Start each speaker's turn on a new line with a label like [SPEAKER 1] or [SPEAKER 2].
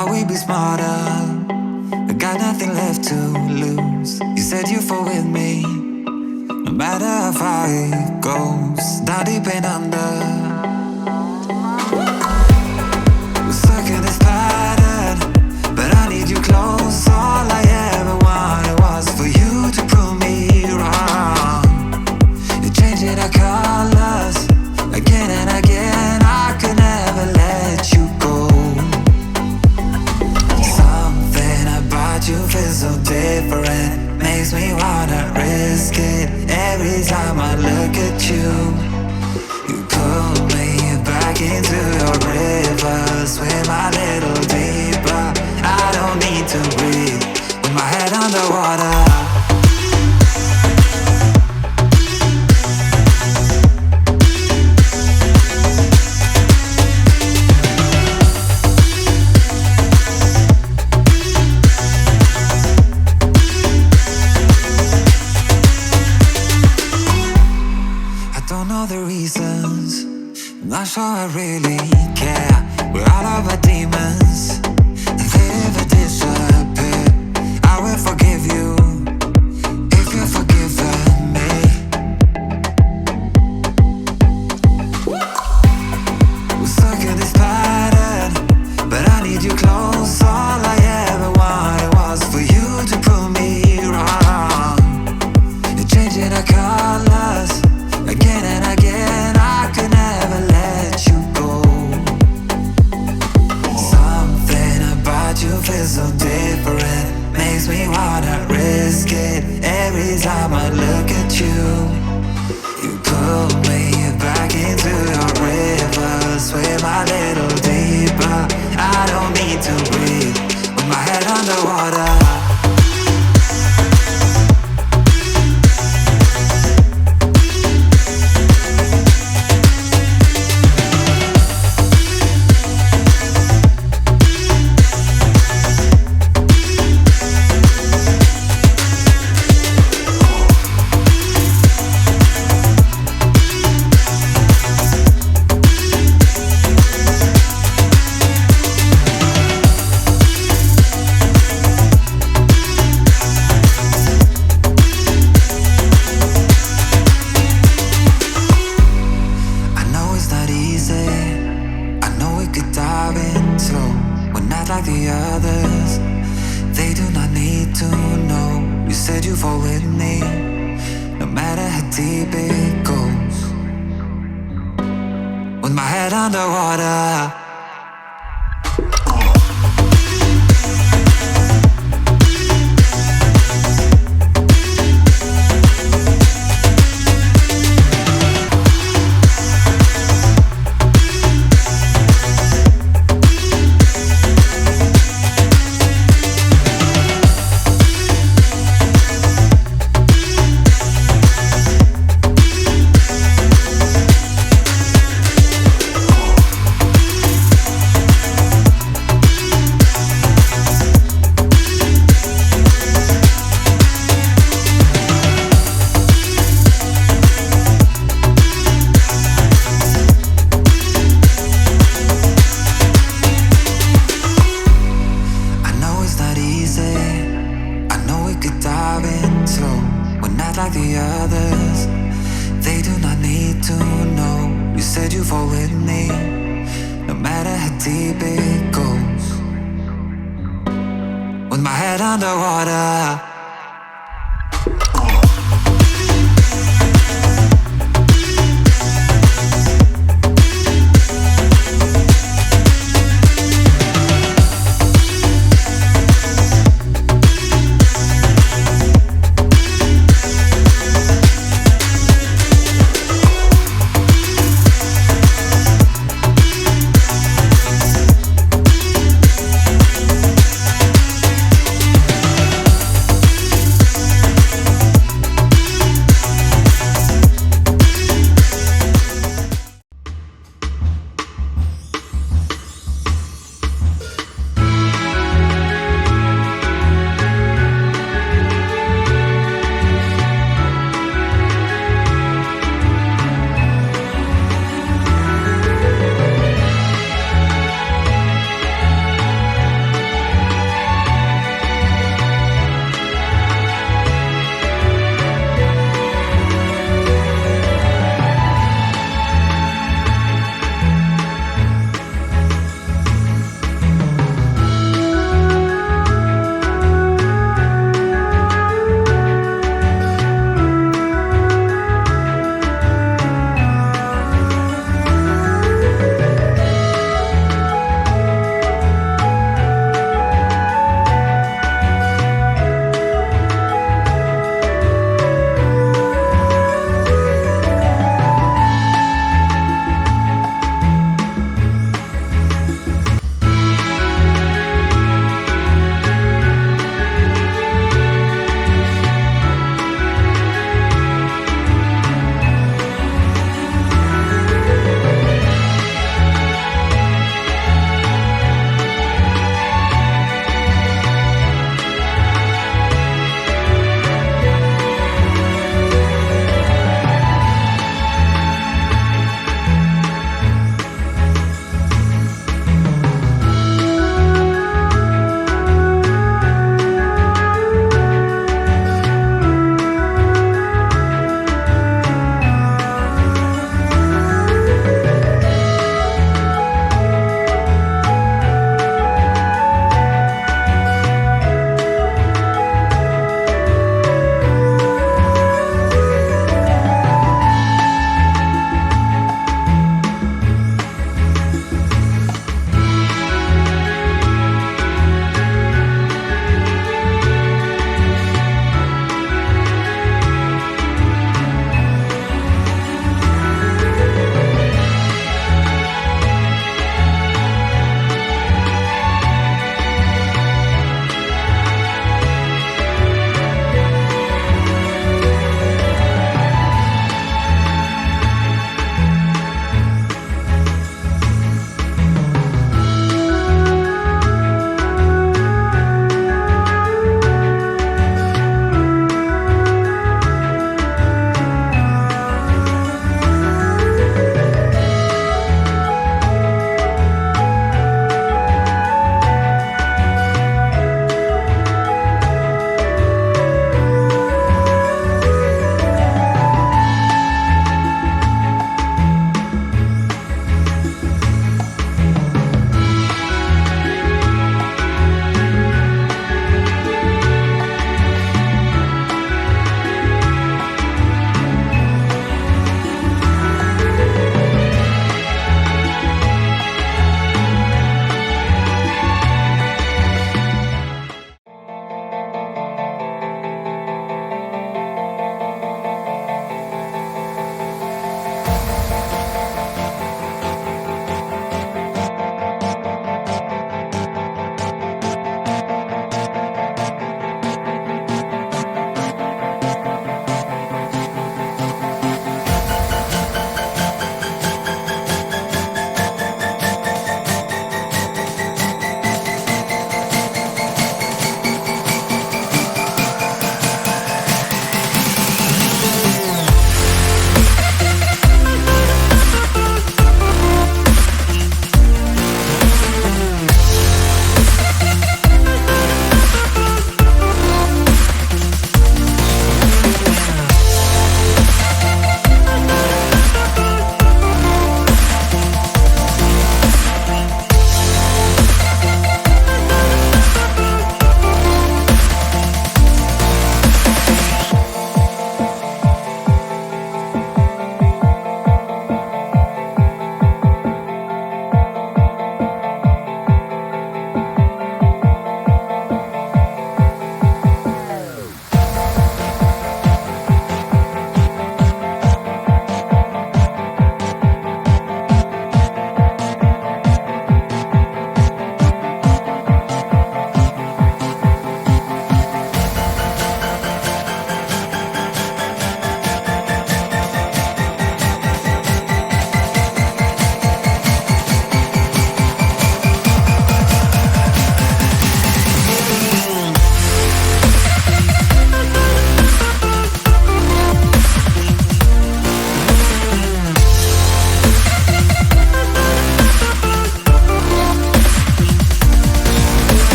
[SPEAKER 1] thought we'd be smarter, I got nothing left to lose. You said you'd fall with me, no matter how far it goes, down deep and under. We're stuck in this pattern, but I need you close. All I ever wanted was for you to prove me wrong. You're changing our colors again and again. I could never let you go. Something about you feels so different, makes me wanna risk it. Every time I look at you, you pull me back into your river. Swim a little deeper, I don't need to breathe with my head underwater. Not sure I really care. We're all of our demons, and they never disappear. I will forgive you if you've forgiven me. We're stuck in this pattern, but I need you close. All I ever wanted was for you to prove me wrong. You're changing our colors again and again. I could never let you go. Something about you feels so different, makes me wanna risk it. Every time I look at you, you pull me back into your river. Swim a little deeper, I don't need to breathe with my head underwater. Like the others, they do not need to know. You said you fall with me, no matter how deep it goes. With my head underwater. Like the others, they do not need to know. You said you fall with me, no matter how deep it goes. With my head underwater.